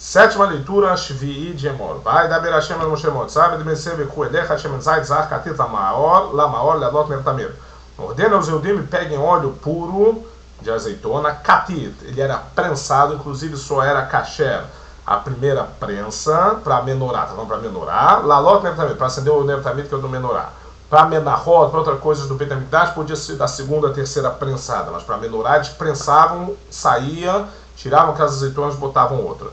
Sétima leitura, Shvi'i de Emor. Vai da Berashem al Moshe Motzab, de Meseve Kuelecha, Hashem Zayt Zar Katit Lamaor, Lealot Nertamir. Ordena aos Eudim peguem óleo puro de azeitona, Katit. Ele era prensado, inclusive só era kasher. A primeira prensa para menorá, tá falando para menorá, Lalot Nertamir, para acender o Nertamir, que é o do menorá. Para menahot, para outras coisas do Beit HaMikdash, podia ser da segunda, terceira prensada, mas para menorá eles prensavam, saía, tiravam aquelas azeitonas e botavam outra.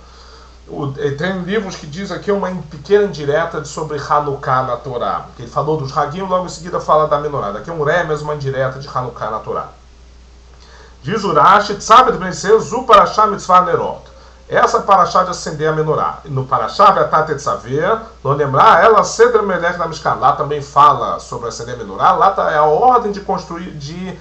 Tem livros que diz aqui uma pequena indireta sobre Hanukkah na Torá, que ele falou dos Hagim, logo em seguida fala da menorá. Daqui é um remes, uma indireta de Hanukkah na Torá. Diz Urashi, Tzabed Bnei Zu Parashá Mitzvah Nerot. Essa parashá de acender a menorá. No parashá Betat Etzaver, não lembrar ela Seder Melech na Mishkan. Lá também fala sobre acender a menorá. Lá é a ordem de construir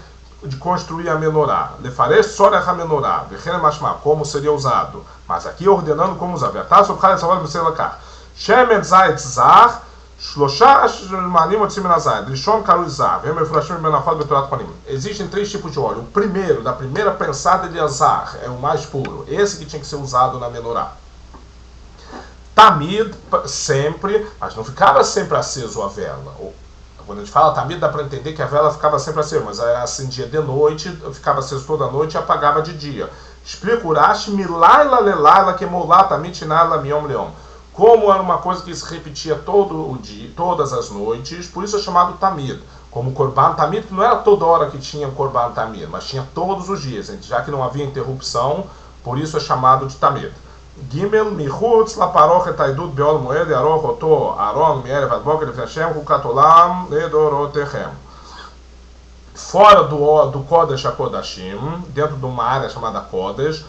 a menorá. Lefarei Soreh a menorá. Vechene Mashma, como seria usado. Mas aqui ordenando como usar. Betat Sobchal Etzavod B'Selakar. Shemen Zayt Zar. Shlosha Manim Otzim Nazai. Rishon Karu Zar. Vem Mefurashim Benachod Betorat Panim. Existem 3 tipos de óleo. O primeiro, da primeira prensada de azar, é o mais puro. Esse que tinha que ser usado na menorá. Tamid, sempre, mas não ficava sempre aceso a vela. Quando a gente fala tamid, dá para entender que a vela ficava sempre acesa, mas ela acendia de noite, ficava aceso toda noite e apagava de dia. Explica Urashi, milaila lelaila queimolá tamid shinala miom leom. Como era uma coisa que se repetia todo o dia, todas as noites, por isso é chamado tamid. Como Korban Tamid, que não era toda hora que tinha Korban Tamid, mas tinha todos os dias, já que não havia interrupção, por isso é chamado de tamid. Gimel michutz la paroch et haidut beol moed yaroch oto Aaron mierev ad boker lefnei Hashem hukat olam ledorotechem. Fora do Kodesh HaKodashim, dentro de uma área chamada Kodesh,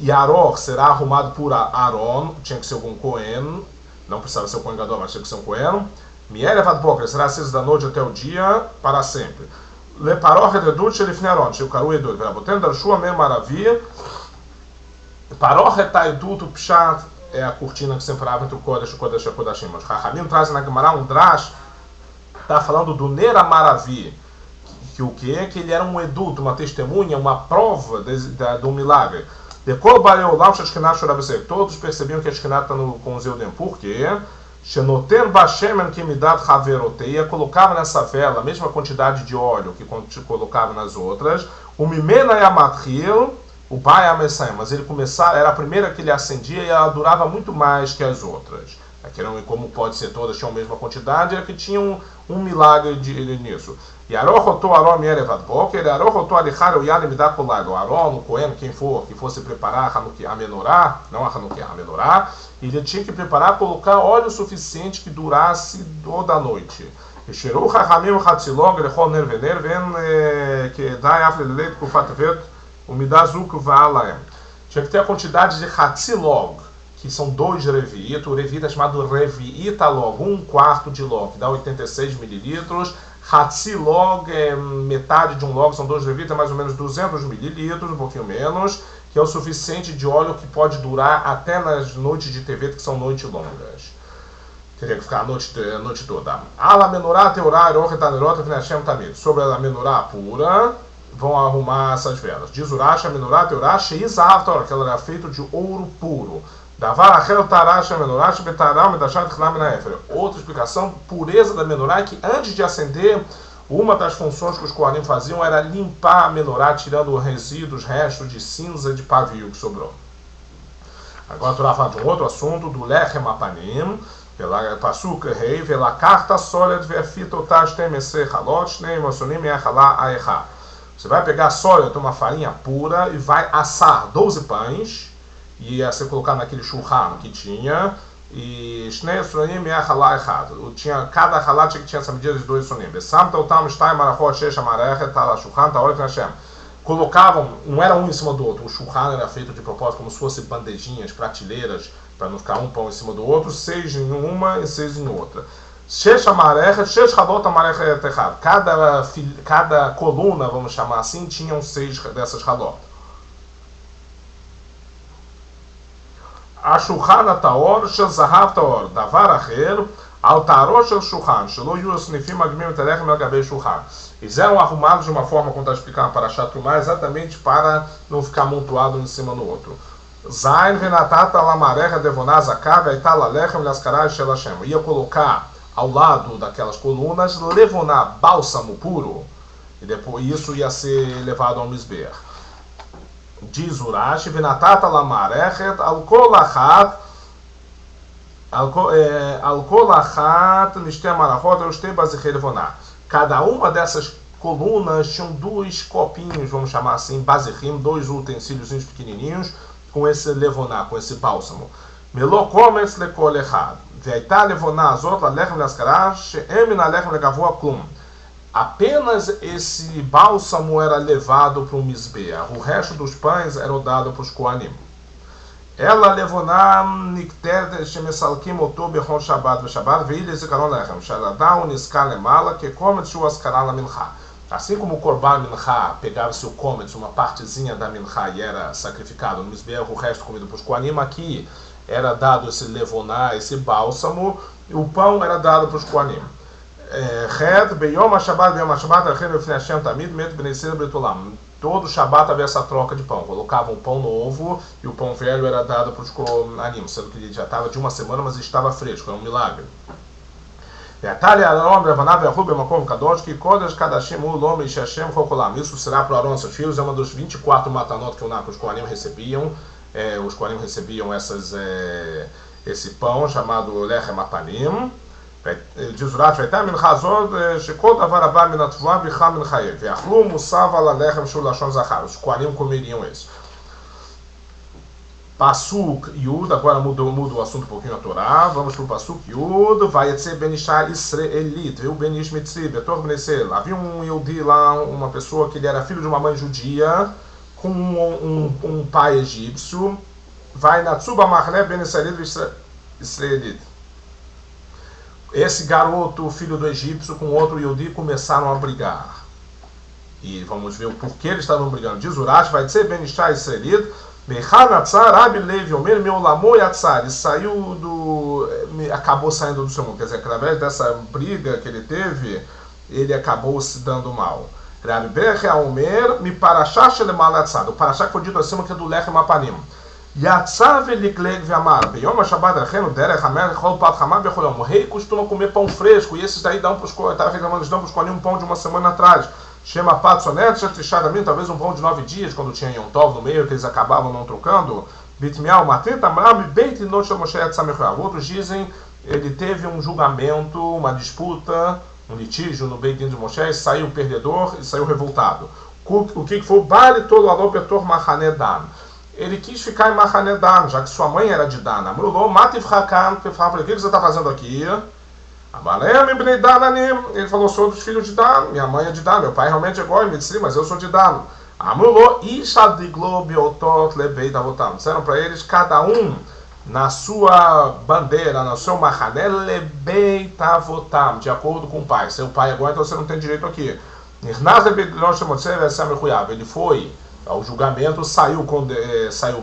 Yaroch será arrumado por Aaron, tinha que ser algum Cohen, não precisava ser o Cohen Gadol, mas tinha que ser um Cohen. Mierev ad boker será aceso da noite até o dia, para sempre. Le paroch et haidut shelifnei Aaron, sheukaru edut, veraboten darshu amem maravi. Paroch et haidut, o pshat é a cortina que separava entre o Kodesh e o Kodesh HaKodashim. Mas Chachamim traz na Gemara um drash, está falando do Ner HaMaravi, que o que é? Que ele era um edut, uma testemunha, uma prova do milagre. Todos percebiam que a Shekhinah está com os Eudim. Por quê? Shenoten Bashemen Kemidat Haveroteia, colocava nessa vela a mesma quantidade de óleo que colocava nas outras. O Mimena Yamatril, o Bai Amessai, mas ele era a primeira que ele acendia e ela durava muito mais que as outras. Aqui não, como pode ser todas tinham a mesma quantidade, é que tinha um milagre nisso. E Arochoto Aron Mierevad Boker, Arochoto Alichar o Yanim Dakolag, o Aron, o Cohen, quem for, que fosse preparar a menorá, não a Hanukkah, a menorá, ele tinha que preparar, colocar óleo suficiente que durasse toda a noite. E Sheru Chachamim Hatzilog, Rechol Nervener, Ven que dai Afleleit Kufatvet, o Midazuk Vaalaem. Tinha que ter a quantidade de Hatzilog, que são 2 revi'it. O revi'it é chamado revi'ita log, 1/4 de log, que dá 86 mililitros. Hatzilog é metade de um log, são 2 revi'it, é mais ou menos 200 mililitros, um pouquinho menos, que é o suficiente de óleo que pode durar até nas noites de TV, que são noites longas. Teria que ficar a noite toda. Ala menorá teorá eroch etanerot v'nei Hashem tamid. Sobre a menorá pura, vão arrumar essas velas. Diz Urashi, a menorá teorá sheizav torah, que ela era feita de ouro puro. Outra explicação, pureza da menorá, é que antes de acender, uma das funções que os Kohanim faziam era limpar a menorá, tirando resíduos, restos de cinza de pavio que sobrou. Agora a Torá fala de um outro assunto, do Lechem Apanim, pela Pasuk Rei, pela carta sólida, você vai pegar sólida, uma farinha pura, e vai assar 12 pães, e ia ser colocado naquele shulchan que tinha, e Shnei Sonim e Halá errado. Cada halá tinha essa medida de 2 sonim. Colocavam, não era um em cima do outro, o shulchan era feito de propósito como se fossem bandejinhas, prateleiras, para não ficar um pão em cima do outro, 6 em uma e 6 em outra. Cada coluna, vamos chamar assim, tinham 6 dessas halot. השולחן הטהור של זהב טהור, דבר אחר, על טהרו של שולחן, שלא יהיו הסניפים מגמים את הלחם על גבי שולחן. Eles eram arrumados de uma forma, como está explicando para Parashat Trumá, exatamente para não ficar amontoado um em cima no outro. Zain venatata lamarecha devonaz akav aitala lechem lascarai shelashem. Ia colocar ao lado daquelas colunas levoná, bálsamo puro, e depois isso ia ser levado ao misber. Diz Urashi, venatata lamarechet alkolachat nishte marachot ushte bazichei levoná. Cada uma dessas colunas tinham dois copinhos, vamos chamar assim, bazichim, dois utensílios pequenininhos, com esse levoná, com esse bálsamo. Melocomes lekol echad. Veitá levoná azot lalechem laskarah she'em nalechem legavua klum. Apenas esse bálsamo era levado para o misbeach. O resto dos pães era dado para os koanim. Ela levoná nikter shemesalkim oto bechon shabbat v'shabbat ve'ile zikaron lechem shaladau niskal lemala que comet shu askara la mincha. Assim como o korban mincha pegava-se o kometz, uma partezinha da mincha e era sacrificado no misbeach, o resto comido para os koanim, aqui era dado esse levoná, esse bálsamo, e o pão era dado para os koanim. Todo Shabbat havia essa troca de pão. Colocavam um pão novo e o pão velho era dado para os koanim, sendo que ele já estava de uma semana, mas estava fresco, é um milagre. Isso será para Arão e seus filhos, é uma dos 24 matanot que os koanim recebiam. Os koanim recebiam esse pão chamado lechem apanim. Diz Urash, vai min chazod shekol davar haba min atvua bicha min chayev ve'achlu musav ala lechem shul lashon zachar. Os koanim comeriam isso. Pasuk Yud, agora muda o assunto um pouquinho a Torá. Vamos para o Pasuk Yud. Vai etzer ben Ishai Israelit, viu ben Ish Mitzri, betor bnesel. Havia um Yehudi lá, uma pessoa que ele era filho de uma mãe judia com um pai egípcio. Vai na Tzuba Marle ben Israelit. Esse garoto, filho do egípcio, com outro Yehudi começaram a brigar. E vamos ver o porquê eles estavam brigando. Diz Urash, vai etzer ben Ishai Israelit. Ele acabou saindo do seu mundo, quer dizer, através dessa briga que ele teve, ele acabou se dando mal. O parashá que foi dito acima que é do lechem apanim. O rei costuma comer pão fresco, e esses daí dão para os koanim um pão de uma semana atrás. Chama Patsonet, talvez um pão de 9 dias, quando tinha Yom Tov no meio, que eles acabavam não trocando. Bitmial, Mateta, Mami, Beit, Noche, Moshe, Tzamechrav. Outros dizem, ele teve um julgamento, uma disputa, um litígio no Beit Din de Moshe, saiu perdedor e saiu revoltado. O que foi? Bali Tolalo Betor Mahanedan. Ele quis ficar em Mahanedan, já que sua mãe era de Dan. Amrulou, Mativ Hakan, que falava, o que você está fazendo aqui? Ele falou, sou dos filhos de Dan, minha mãe é de Dan, meu pai realmente é igual a Mitzri, mas eu sou de Dan. Disseram para eles, cada um na sua bandeira, no seu machané, lebeitavotam, de acordo com o pai. Seu pai é igual, então você não tem direito aqui. Ele foi ao julgamento, saiu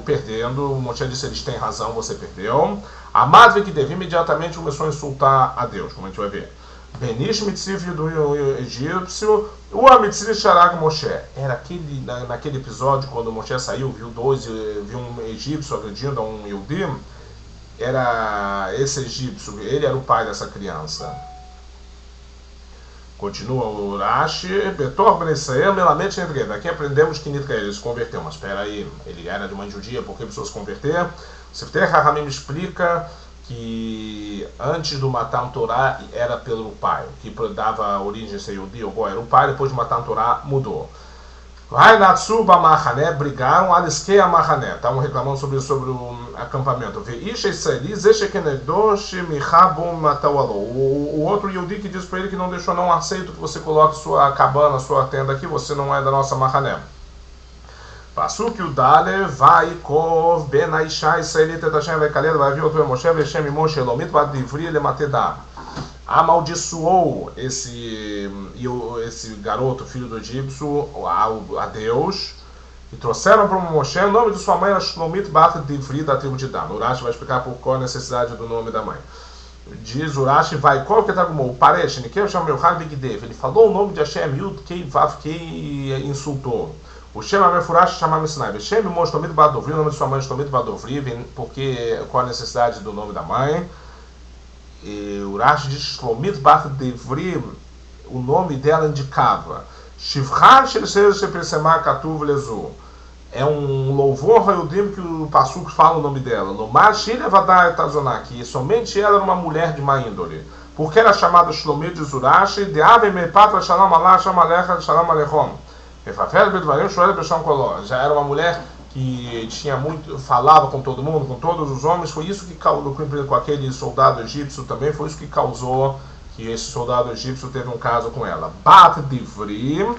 perdendo. O Moshe disse, eles têm razão, você perdeu. A madre que teve imediatamente começou a insultar a Deus, como a gente vai ver. Benish Mitzri do egípcio, o Mitzri Sharag Moshe. Era naquele episódio, quando Moshe saiu, viu um egípcio agredindo a um Yehudi. Era esse egípcio, ele era o pai dessa criança. Continua o Urashi, Betor Ben Israel, Melamed Nitrev. Daqui aprendemos que Nitrev ele se converteu, mas espera aí, ele era de mãe judia, por que precisou se converter? Sifter HaHamim explica que antes do Matan Torá era pelo pai, que dava origem a ser Yehudi, ou era o pai, depois de Matan Torá mudou. Vai na Tzuba Mahané, brigaram, Aliskei Mahané, estavam reclamando sobre o acampamento. O outro Yehudi que diz para ele que não deixou, não aceito que você coloque sua cabana, sua tenda aqui, você não é da nossa Mahané. Pasuk Yudale, vai Kov, Ben Aisha, Israelita, Tashem, vai Kalel, vai vir outro Moshe, Veshem, Moshe, Lomit, vai Divri, Lematedá. Amaldiçoou esse garoto, filho do egípcio, a Deus, e trouxeram para o Moshe, o nome de sua mãe era Shlomit Bat Divri, da tribo de Dan. Urashi vai explicar por qual a necessidade do nome da mãe. Diz Urashi, vai Kov, que o Paresh, Nikem, Shamel, Han, Bigdev. Ele falou o nome de Hashem, Yud, Kei, Vav, Kei, insultou. O Shem Amefurash chamava Sinai. O Shem Moshtomit Badovri, o nome de sua mãe é Shtomit Badovri, porque qual a necessidade do nome da mãe? E o Rashi diz Shlomit Bat Devri, o nome dela indicava Shivchar Shel Shepesema Katuv Lezu. É um louvor Hayudim que o Passuco fala o nome dela. Lomar Shilha Vadai Tazoná, que somente ela era uma mulher de má índole. Porque era chamada Shlomit de Zurashi, de Ave Meipatra Shalom Allah, Shamalecha, Shalom Alechom. Já era uma mulher que tinha muito, falava com todo mundo, com todos os homens. Foi isso que causou, com aquele soldado egípcio também, foi isso que causou que esse soldado egípcio teve um caso com ela. Bat Divrim,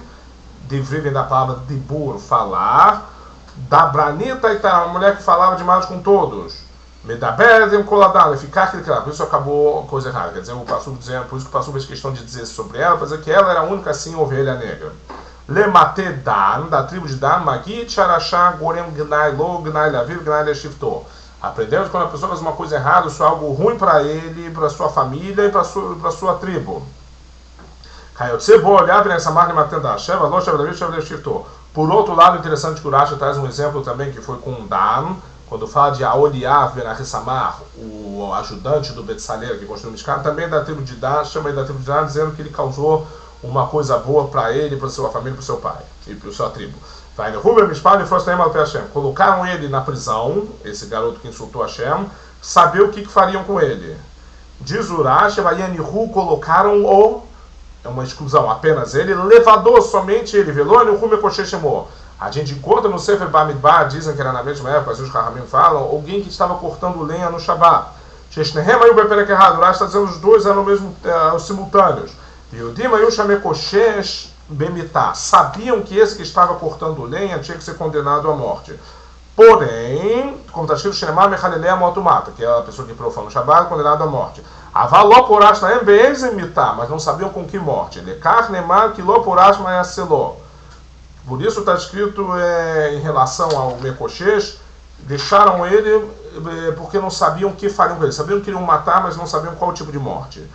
Divrim vem da palavra Dibur, falar. Da Branita, uma mulher que falava demais com todos. Medaberem Koladal, ficar aquele cara. Por isso acabou coisa errada. Quer dizer, o pastor dizendo, por isso que o pastor fez questão de dizer sobre ela, para dizer que ela era a única assim ovelha negra. Lemate Dan, da tribo de Dan, Magit, Sharashá, Gorem, Gnai, Lo, Gnai, Lavir, Gnai, Leshifto. Aprendemos que quando a pessoa faz uma coisa errada, isso é algo ruim para ele, para sua família e para sua tribo. Por outro lado, interessante que o Rashi traz um exemplo também que foi com Dan, quando fala de Aoliav Ben Ahissamar, o ajudante do Betzalel que construiu o Mishkan, também da tribo de Dan, chama ele da tribo de Dan, dizendo que ele causou uma coisa boa para ele, para sua família, para o seu pai e para a sua tribo. Colocaram ele na prisão, esse garoto que insultou Hashem, saber o que fariam com ele. Diz o Rashi, colocaram-o, é uma exclusão, apenas ele, levador, somente ele, velônio, a gente encontra no Sefer Bamidbar, dizem que era na mesma época, os Rahamim falam, alguém que estava cortando lenha no Shabbat. O Rashi está dizendo os dois eram simultâneos. Sabiam que esse que estava cortando lenha tinha que ser condenado à morte. Porém, como está escrito, que é a pessoa que profana o Shabbat, condenado à morte. Mas não sabiam com que morte. Por isso está escrito em relação ao Mekoshesh, deixaram ele porque não sabiam o que fariam com ele. Sabiam que iriam matar, mas não sabiam qual tipo de morte.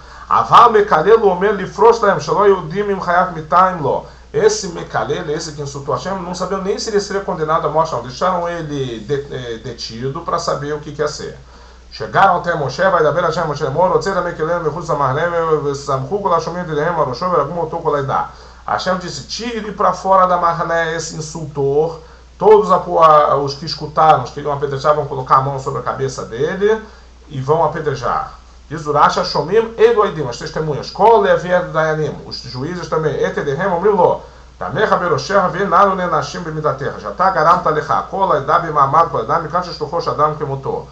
Esse Mekalel, esse que insultou Hashem, não sabiam nem se ele seria condenado à morte, não. Deixaram ele detido para saber o que quer ser. Chegaram até Moshe, vai dar Hashem, Moshe Moro, Tzera Mekalel, Mechuz Amarlem, Samchuk, Lashomim de Lehem, Aroshov, Eragum, Otokolaidá. Hashem disse: tire para fora da Marné esse insultor. Todos os que escutaram, os que iriam apedrejar, vão colocar a mão sobre a cabeça dele e vão apedrejar. Diz o Rashi, Shomim Edoidim, as testemunhas, Kol Levier Dayanim, os juízes também, Etedehem, Omrilo, Tamecha Berosher, Venaro Nenashim Bemidaterra, Jatá Garam Talecha, Kol Aidab Mamad, Kol Aidam, Mikan Shluchosh Adam Kemutor.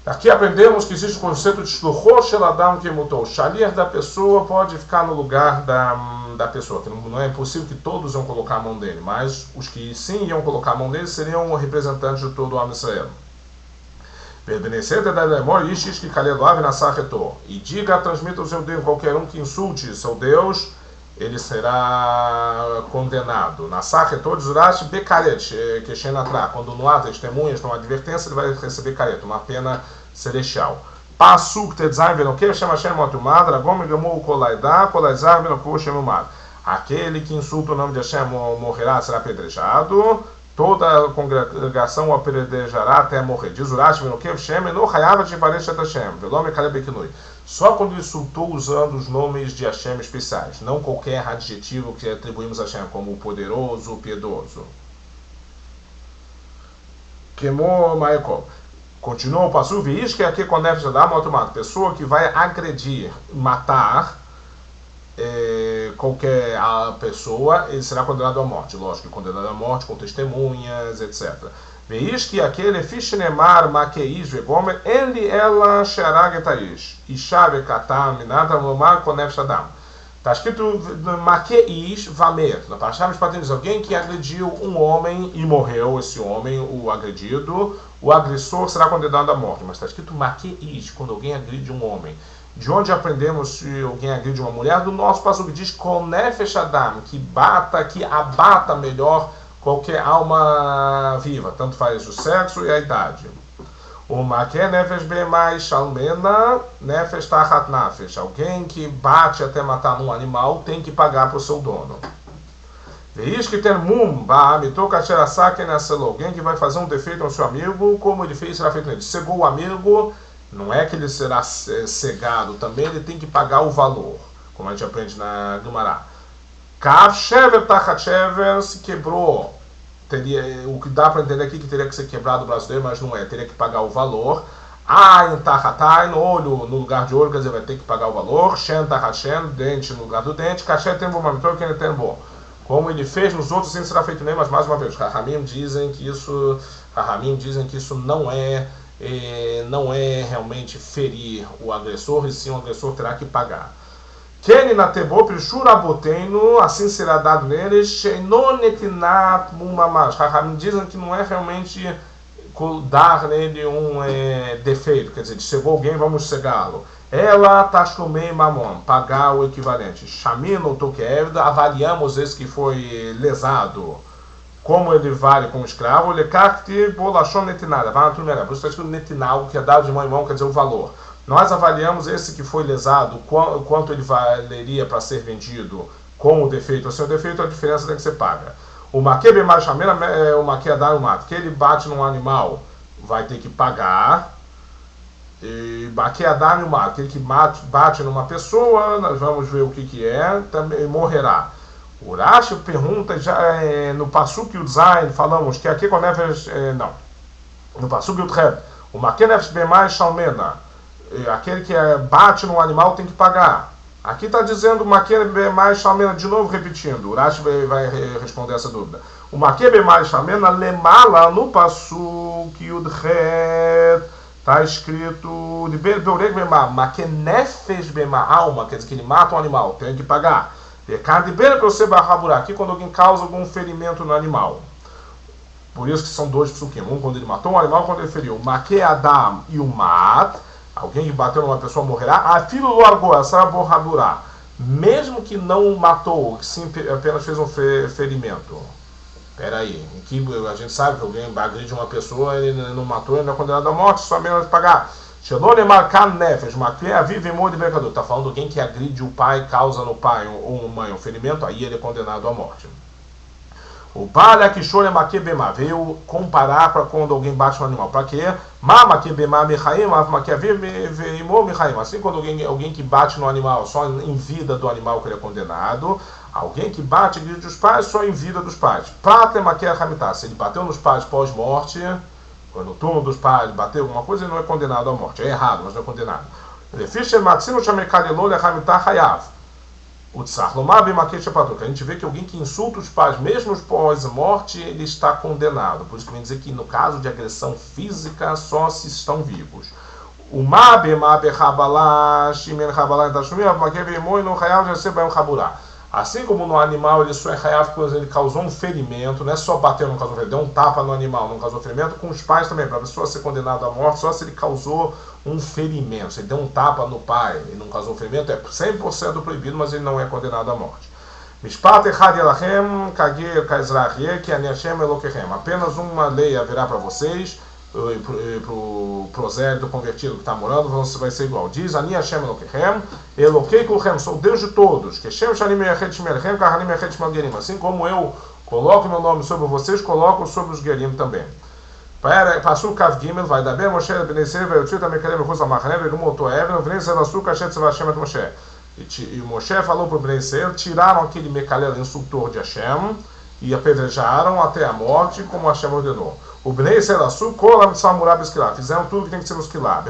Aqui aprendemos que existe o conceito de Shluchosh Adam Kemutor. O shaliach da pessoa pode ficar no lugar da pessoa, que não é impossível que todos iam colocar a mão dele, mas os que sim iam colocar a mão dele seriam representantes de todo o Am Israel. E diga, transmita o seu Deus, qualquer um que insulte seu Deus, ele será condenado. Na Sache todos Urash Bekaret, quando não há testemunhas, não há advertência, ele vai receber caret, uma pena celestial. Pasuk Tedzaim Venokev Shem Hashem Motumad, Ragom Gamou Kolaidá, Kolaizar Venokou Shemumad. Aquele que insulta o nome de Hashem morrerá, será apedrejado. Toda a congregação o apedrejará até morrer. Diz Urash Venokev Shem no Hayava de Vareshat Hashem, Velome Kalebekinui. Só quando ele insultou usando os nomes de Hashem especiais, não qualquer adjetivo que atribuímos a Hashem, como o poderoso, o piedoso. Kemo Maekov. Continua o passo, que aqui com Nefesh Adam automático, pessoa que vai agredir, matar qualquer pessoa, ele será condenado à morte. Lógico, condenado à morte com testemunhas, etc. Veis que aquele Fishnemar Makeish Vegomer, ele ela Sheragetayish, Ishave Katam, Minata Lomar com Nefesh Adam. Está escrito Makeish Vamer. Na Parashá Mishpatim diz alguém que agrediu um homem e morreu, esse homem, o agredido, o agressor será condenado à morte. Mas está escrito Makeish, quando alguém agride um homem. De onde aprendemos se alguém agride uma mulher? Do nosso passo que diz com Nefesh Adam, que abata melhor qualquer alma viva, tanto faz o sexo e a idade. O Make Nefesh Bemai Shalmena Nefesh Tachat Nefesh. Alguém que bate até matar um animal tem que pagar para o seu dono. Diz que tem alguém que vai fazer um defeito ao seu amigo, como ele fez, será feito nele. Cegou o amigo, não é que ele será cegado, também ele tem que pagar o valor, como a gente aprende na Gumará. Kav shever tachat shever, se quebrou, o que dá para entender aqui que teria que ser quebrado o braço dele, mas não é, teria que pagar o valor. Ain tachatain, olho no lugar de olho, quer dizer, vai ter que pagar o valor. Shen tachat shen, dente no lugar do dente. Kasher tem bom mamitor, quem tem bom. Como ele fez nos outros, sim será feito nele, mas mais uma vez, Rahamim dizem que isso não é realmente ferir o agressor, e sim o agressor terá que pagar. Keni na tebo prishura boteno, assim será dado neles, sheinonetinat mumamash. Rahamim dizem que não é realmente dar nele um defeito, quer dizer, cegou alguém, vamos cegá-lo. Ela tashlumei mamon, pagar o equivalente. Shamino tokeevda, avaliamos esse que foi lesado, como ele vale como escravo. Lekakti bolachon netinada, vai na primeira, por isso está escrito netinal, que é dado de mão em mão, quer dizer o valor. Nós avaliamos esse que foi lesado, quanto ele valeria para ser vendido com o defeito. Sem o defeito, a diferença tem que ser paga. O maquebe mais chamena é o maqueadar o mato. Que ele bate num animal, vai ter que pagar. E maqueadar o mato. Aquele que bate numa pessoa, nós vamos ver o que é, também morrerá. O Urashi pergunta, já no Pasuk Yudzain, falamos que aqui com Nefesh, não. No Pasuk Yudchet, o maquê Nefesh Bemai Shalmena, aquele que bate num animal tem que pagar. Aqui está dizendo o maquê Bemai Shalmena, de novo repetindo, o Urashi vai responder essa dúvida. O maquê Bemai Shalmena, lemala no Pasuk Yudchet, está escrito de Beureg Bemai, maquê Nefesh Bemai, alma, quer dizer que ele mata um animal, tem que pagar. Aqui quando alguém causa algum ferimento no animal. Por isso que são dois psukim. Um quando ele matou um animal, quando ele feriu. Make Adam e o Mat. Alguém que bateu numa pessoa morrerá. A filho do largou, essa borradura. Mesmo que não matou, que sim apenas fez um ferimento. Peraí. Aqui a gente sabe que alguém agride uma pessoa, ele não matou, ele não é condenado à morte, só menos de pagar. Está falando de alguém que agride o pai, causa no pai ou mãe um ferimento, aí ele é condenado à morte. O Balha que chora maquebema veio comparar para quando alguém bate no animal. Para quê? Assim, quando alguém que bate no animal, só em vida do animal que ele é condenado. Alguém que bate e agride os pais, só em vida dos pais. Se ele bateu nos pais pós-morte, no turno dos pais, bateu alguma coisa, ele não é condenado à morte. É errado, mas não é condenado. A gente vê que alguém que insulta os pais, mesmo pós-morte, ele está condenado. Por isso que vem dizer que no caso de agressão física, só se estão vivos. O assim como no animal ele só é hayav quando ele causou um ferimento, não é só bater, não causou ferimento, deu um tapa no animal, não causou ferimento, com os pais também, para a pessoa ser condenada à morte, só se ele causou um ferimento, se ele deu um tapa no pai e não causou ferimento, é 100% proibido, mas ele não é condenado à morte. Apenas uma lei haverá para vocês, para o prosélito convertido que está morando, vai ser igual. Diz, Ani Hashem Elokechem, Elokei Kulchem, sou Deus de todos, que Shem Shanim Yachet Shmelchem, Kahanim Yachet Shmelgerim. Assim como eu coloco meu nome sobre vocês, coloco sobre os Gerim também. Passou o Kav Gimel, vai dar bem, Moshe, Benecer, Veotit, Amekalem, Rus, Amachanem, Vegumoto, Even, Venecer, Açúcar, Shet, Sevashem, Moshe. E Moshe falou para o Benecer, tiraram aquele Mekalel, insultor de Hashem, e apedrejaram até a morte, como Hashem ordenou. O Bnei Serasu, Kolam Samurab Esquilá, fizeram tudo que tem que ser no Esquilá.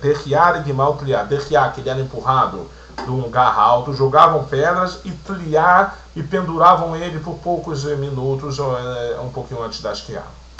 Derriar e Gimal Tliar, derriar, que ele era empurrado de um lugar alto, jogavam pedras e tliar e penduravam ele por poucos minutos, um pouquinho antes da esquiar.